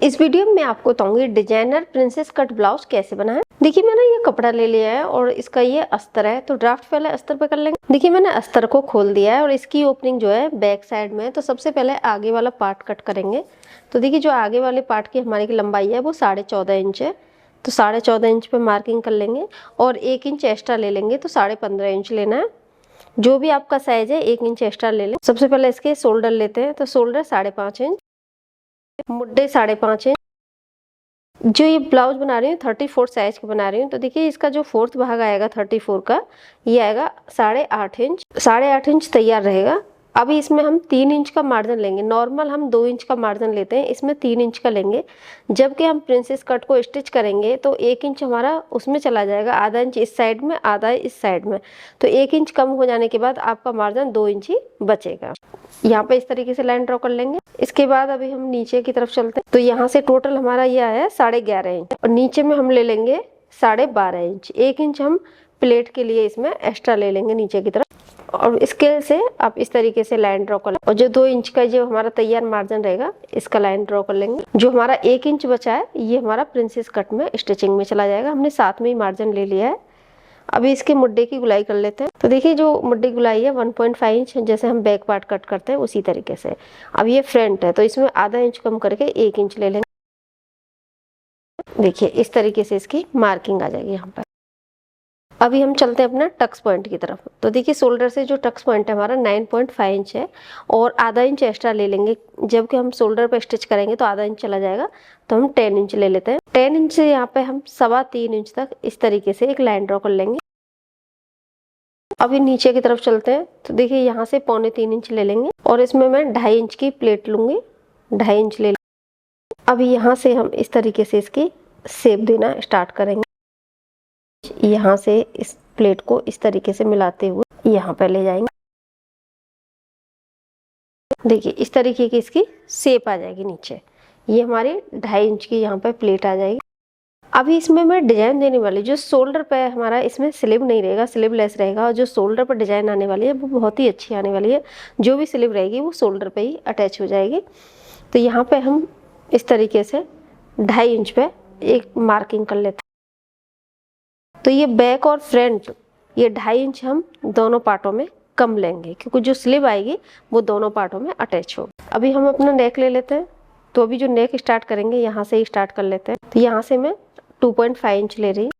इस वीडियो में मैं आपको बताऊंगी डिजाइनर प्रिंसेस कट ब्लाउज कैसे बनाएं। देखिए मैंने ये कपड़ा ले लिया है और इसका ये अस्तर है, तो ड्राफ्ट पहले अस्तर पे कर लेंगे। देखिए मैंने अस्तर को खोल दिया है और इसकी ओपनिंग जो है बैक साइड में है, तो सबसे पहले आगे वाला पार्ट कट करेंगे। तो देखिए जो आगे वाले पार्ट की हमारी लंबाई है वो 14.5 इंच है, तो 14.5 इंच पे मार्किंग कर लेंगे और 1 इंच एक्स्ट्रा ले लेंगे, तो 15.5 इंच लेना है। जो भी आपका साइज है 1 इंच एक्स्ट्रा ले लें। सबसे पहले इसके शोल्डर लेते हैं, तो शोल्डर 5.5 इंच, मुड्डे 5.5 इंच। जो ये ब्लाउज बना रही हूँ 34 साइज का बना रही हूँ, तो देखिए इसका जो फोर्थ भाग आएगा 34 का, ये आएगा 8.5 इंच। 8.5 इंच तैयार रहेगा। अभी इसमें हम 3 इंच का मार्जिन लेंगे। नॉर्मल हम 2 इंच का मार्जिन लेते हैं, इसमें 3 इंच का लेंगे। जबकि हम प्रिंसेस कट को स्टिच करेंगे तो 1 इंच हमारा उसमें चला जाएगा, आधा इंच इस साइड में, आधा इस साइड में, तो 1 इंच कम हो जाने के बाद आपका मार्जिन 2 इंच ही बचेगा। यहाँ पे इस तरीके से लाइन ड्रॉ कर लेंगे। इसके बाद अभी हम नीचे की तरफ चलते हैं, तो यहाँ से टोटल हमारा ये आया 11.5 इंच और नीचे में हम ले लेंगे 12.5 इंच। 1 इंच हम प्लेट के लिए इसमें एक्स्ट्रा ले लेंगे नीचे की तरफ, और स्केल से आप इस तरीके से लाइन ड्रॉ कर लें। और जो 2 इंच का जो हमारा तैयार मार्जिन रहेगा इसका लाइन ड्रॉ कर लेंगे। जो हमारा 1 इंच बचा है ये हमारा प्रिंसेस कट में स्टिचिंग में चला जाएगा। हमने साथ में ही मार्जिन ले लिया है। अभी इसके मुड्डे की गुलाई कर लेते हैं। तो देखिए जो मुड्डे की गुलाई है 1.5 इंच, जैसे हम बैक पार्ट कट करते हैं उसी तरीके से। अब ये फ्रंट है तो इसमें आधा इंच कम करके 1 इंच ले लेंगे। देखिए इस तरीके से इसकी मार्किंग आ जाएगी यहाँ पर। अभी हम चलते हैं अपना टक्स पॉइंट की तरफ। तो देखिए शोल्डर से जो टक्स पॉइंट है हमारा 9.5 इंच है और आधा इंच एक्स्ट्रा ले लेंगे। जबकि हम शोल्डर पर स्टिच करेंगे तो आधा इंच चला जाएगा, तो हम 10 इंच ले लेते हैं। 10 इंच से यहाँ पे हम 3.25 इंच तक इस तरीके से एक लाइन ड्रॉ कर लेंगे। अभी नीचे की तरफ चलते हैं, तो देखिए यहाँ से 2.25 इंच ले लेंगे और इसमें मैं 2.5 इंच की प्लेट लूंगी, 2.5 इंच ले लेंगे। अभी यहाँ से हम इस तरीके से इसकी शेप देना स्टार्ट करेंगे। यहाँ से इस प्लेट को इस तरीके से मिलाते हुए यहाँ पे ले जाएंगे। देखिए इस तरीके की इसकी शेप आ जाएगी नीचे। ये हमारी 2.5 इंच की यहाँ पे प्लेट आ जाएगी। अभी इसमें मैं डिजाइन देने वाली, जो शोल्डर पे हमारा इसमें स्लीव नहीं रहेगा, स्लीवलेस रहेगा, और जो शोल्डर पर डिजाइन आने वाली है वो बहुत ही अच्छी आने वाली है। जो भी स्लीव रहेगी वो शोल्डर पे ही अटैच हो जाएगी। तो यहाँ पे हम इस तरीके से 2.5 इंच पे एक मार्किंग कर लेते हैं। तो ये बैक और फ्रंट ये 2.5 इंच हम दोनों पार्टों में कम लेंगे, क्योंकि जो स्लीव आएगी वो दोनों पार्टों में अटैच होगी। अभी हम अपना नेक ले लेते हैं। तो अभी जो नेक स्टार्ट करेंगे यहाँ से ही स्टार्ट कर लेते हैं। तो यहाँ से मैं 2.5 इंच ले रही हूँ।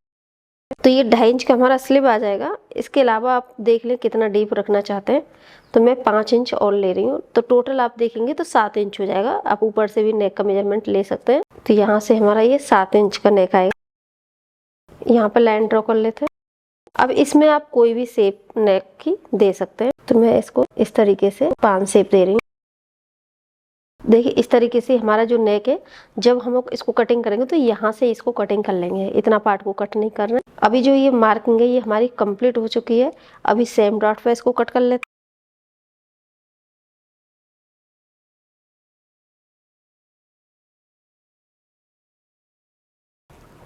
तो ये 2.5 इंच का हमारा स्लीव आ जाएगा। इसके अलावा आप देख लें कितना डीप रखना चाहते हैं, तो मैं 5 इंच और ले रही हूँ। तो टोटल आप देखेंगे तो 7 इंच हो जाएगा। आप ऊपर से भी नेक का मेजरमेंट ले सकते हैं। तो यहाँ से हमारा ये 7 इंच का नेक आएगा। यहाँ पर लाइन ड्रॉ कर लेते हैं। अब इसमें आप कोई भी शेप नेक की दे सकते हैं। तो मैं इसको इस तरीके से 5 शेप दे रही हूँ। देखिए इस तरीके से हमारा जो नेक है, जब हम इसको कटिंग करेंगे तो यहाँ से इसको कटिंग कर लेंगे, इतना पार्ट को कट नहीं करना। अभी जो ये मार्किंग है ये हमारी कंप्लीट हो चुकी है। अभी सेम डॉट पे इसको कट कर लेते हैं।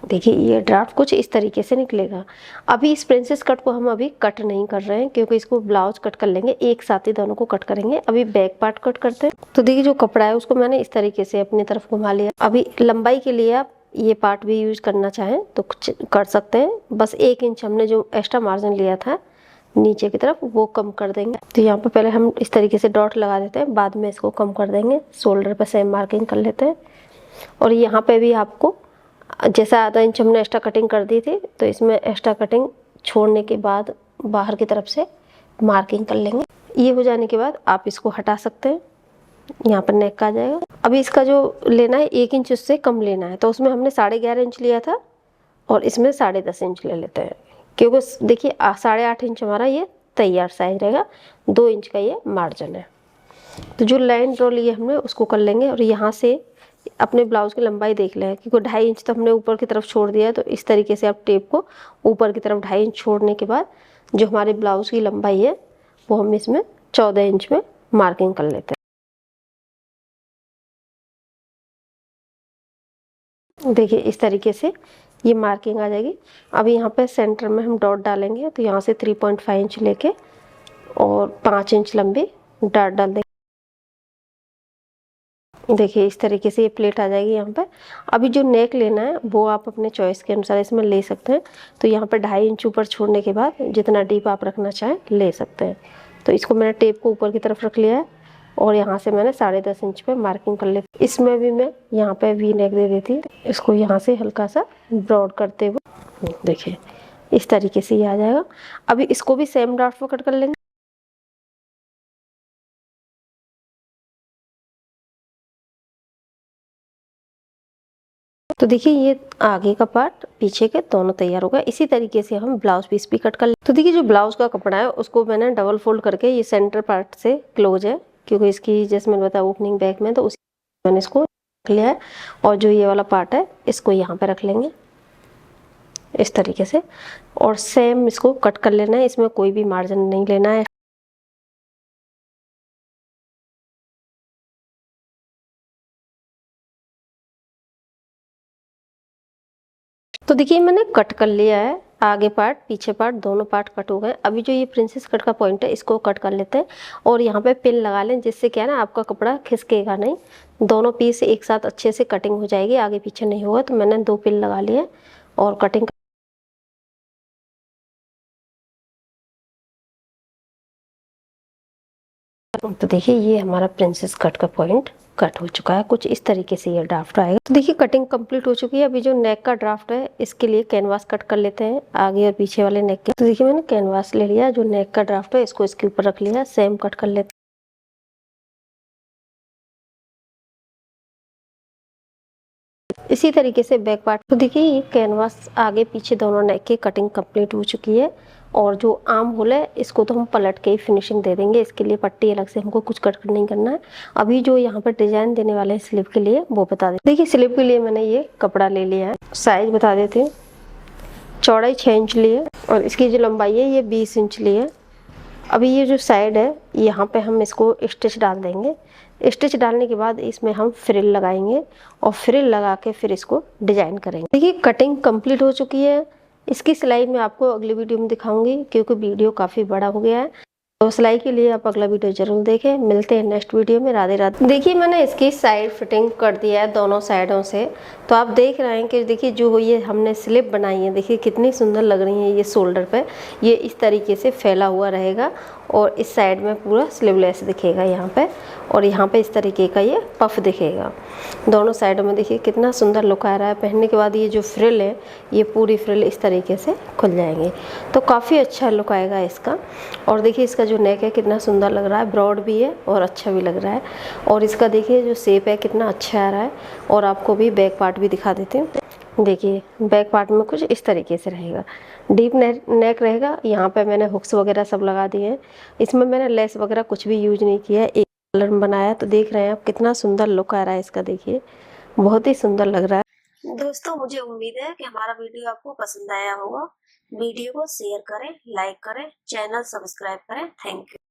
देखिए ये ड्राफ्ट कुछ इस तरीके से निकलेगा। अभी इस प्रिंसेस कट को हम अभी कट नहीं कर रहे हैं, क्योंकि इसको ब्लाउज कट कर लेंगे, एक साथ ही दोनों को कट करेंगे। अभी बैक पार्ट कट करते हैं। तो देखिए जो कपड़ा है उसको मैंने इस तरीके से अपनी तरफ घुमा लिया। अभी लंबाई के लिए आप ये पार्ट भी यूज करना चाहें तो कुछ कर सकते हैं। बस 1 इंच हमने जो एक्स्ट्रा मार्जिन लिया था नीचे की तरफ वो कम कर देंगे। तो यहाँ पे पहले हम इस तरीके से डॉट लगा देते हैं, बाद में इसको कम कर देंगे। शोल्डर पर सेम मार्किंग कर लेते हैं। और यहाँ पे भी आपको जैसा आधा इंच हमने एक्स्ट्रा कटिंग कर दी थी, तो इसमें एक्स्ट्रा कटिंग छोड़ने के बाद बाहर की तरफ से मार्किंग कर लेंगे। ये हो जाने के बाद आप इसको हटा सकते हैं। यहाँ पर नेक का आ जाएगा। अभी इसका जो लेना है 1 इंच उससे कम लेना है, तो उसमें हमने 11.5 इंच लिया था और इसमें 10.5 इंच ले लेते हैं, क्योंकि देखिए 8.5 इंच हमारा ये तैयार साइज रहेगा। 2 इंच का ये मार्जिन है। तो जो लाइन ड्रॉ ली है हमने उसको कर लेंगे और यहाँ से अपने ब्लाउज की लंबाई देख लें, क्योंकि 2.5 इंच तो हमने ऊपर की तरफ छोड़ दिया है। तो इस तरीके से आप टेप को ऊपर की तरफ 2.5 इंच छोड़ने के बाद जो हमारे ब्लाउज की लंबाई है वो हम इसमें 14 इंच में मार्किंग कर लेते हैं। देखिए इस तरीके से ये मार्किंग आ जाएगी। अभी यहाँ पे सेंटर में हम डॉट डालेंगे, तो यहाँ से 3.5 इंच लेके और 5 इंच लंबी डॉट डाल देंगे। देखिए इस तरीके से ये प्लेट आ जाएगी यहाँ पे। अभी जो नेक लेना है वो आप अपने चॉइस के अनुसार इसमें ले सकते हैं। तो यहाँ पे 2.5 इंच ऊपर छोड़ने के बाद जितना डीप आप रखना चाहें ले सकते हैं। तो इसको मैंने टेप को ऊपर की तरफ रख लिया है और यहाँ से मैंने 10.5 इंच पे मार्किंग कर ली। इसमें भी मैं यहाँ पे वी नेक दे देती, इसको यहाँ से हल्का सा ब्रॉड करते हुए देखिए इस तरीके से ये आ जाएगा। अभी इसको भी सेम ड्राफ्ट में कट कर लेंगे। तो देखिए ये आगे का पार्ट पीछे के दोनों तैयार हो गए। इसी तरीके से हम ब्लाउज पीस भी कट कर ले। तो देखिए जो ब्लाउज का कपड़ा है उसको मैंने डबल फोल्ड करके, ये सेंटर पार्ट से क्लोज है क्योंकि इसकी जैसे मैंने बताया ओपनिंग बैक में, तो उसी मैंने इसको रख लिया है। और जो ये वाला पार्ट है इसको यहाँ पे रख लेंगे इस तरीके से और सेम इसको कट कर लेना है। इसमें कोई भी मार्जिन नहीं लेना है। तो देखिए मैंने कट कर लिया है, आगे पार्ट पीछे पार्ट दोनों पार्ट कट हो गए। अभी जो ये प्रिंसेस कट का पॉइंट है इसको कट कर लेते हैं और यहाँ पे पिन लगा लें, जिससे क्या है ना आपका कपड़ा खिसकेगा नहीं, दोनों पीस एक साथ अच्छे से कटिंग हो जाएगी, आगे पीछे नहीं होगा। तो मैंने 2 पिन लगा लिए और कटिंग। तो देखिए ये हमारा प्रिंसेस कट का पॉइंट कट हो चुका है। कुछ इस तरीके से ये ड्राफ्ट आएगा। तो देखिए कटिंग कंप्लीट हो चुकी है। अभी जो नेक का ड्राफ्ट है इसके लिए कैनवास कट कर लेते हैं आगे और पीछे वाले नेक के। तो देखिए मैंने कैनवास ले लिया, जो नेक का ड्राफ्ट है इसको इसके ऊपर रख लिया, सेम कट कर लेते हैं। इसी तरीके से बैक पार्ट। तो देखिए ये कैनवास आगे पीछे दोनों नेक की कटिंग कंप्लीट हो चुकी है। और जो आर्म होल है इसको तो हम पलट के ही फिनिशिंग दे देंगे, इसके लिए पट्टी अलग से हमको कुछ कट नहीं करना है। अभी जो यहाँ पर डिजाइन देने वाले हैं स्लीव के लिए वो बता दें। देखिए स्लीव के लिए मैंने ये कपड़ा ले लिया है, साइज बता देती हूँ। चौड़ाई 6 इंच ली है और इसकी जो लंबाई है ये 20 इंच ली है। अभी ये जो साइड है यहाँ पे हम इसको स्टिच डाल देंगे। स्टिच डालने के बाद इसमें हम फ्रिल लगाएंगे और फ्रिल लगा के फिर इसको डिजाइन करेंगे। देखिए कटिंग कंप्लीट हो चुकी है। इसकी सिलाई मैं आपको अगली वीडियो में दिखाऊंगी क्योंकि वीडियो काफ़ी बड़ा हो गया है। तो सिलाई के लिए आप अगला वीडियो जरूर देखें। मिलते हैं नेक्स्ट वीडियो में। राधे राधे। देखिए मैंने इसकी साइड फिटिंग कर दिया है दोनों साइडों से। तो आप देख रहे हैं कि देखिए जो ये हमने स्लिप बनाई है देखिए कितनी सुंदर लग रही है। ये शोल्डर पे ये इस तरीके से फैला हुआ रहेगा और इस साइड में पूरा स्लीवलेस दिखेगा यहाँ पे, और यहाँ पे इस तरीके का ये पफ दिखेगा। दोनों साइडों में देखिए कितना सुंदर लुक आ रहा है। पहनने के बाद ये जो फ्रिल है ये पूरी फ्रिल इस तरीके से खुल जाएंगे तो काफ़ी अच्छा लुक आएगा इसका। और देखिए इसका जो नेक है कितना सुंदर लग रहा है, ब्रॉड भी है और अच्छा भी लग रहा है। और इसका देखिए जो शेप है कितना अच्छा आ रहा है। और आपको भी बैक पार्ट भी दिखा देती हूँ। देखिए बैक पार्ट में कुछ इस तरीके से रहेगा, डीप नेक रहेगा। यहाँ पे मैंने हुक्स वगैरह सब लगा दिए हैं। इसमें मैंने लेस वगैरह कुछ भी यूज नहीं किया है, एक कलर में बनाया। तो देख रहे हैं आप कितना सुंदर लुक आ रहा है इसका, देखिए बहुत ही सुंदर लग रहा है। दोस्तों मुझे उम्मीद है कि हमारा वीडियो आपको पसंद आया होगा। वीडियो को शेयर करें, लाइक करें, चैनल सब्सक्राइब करें। Thank you.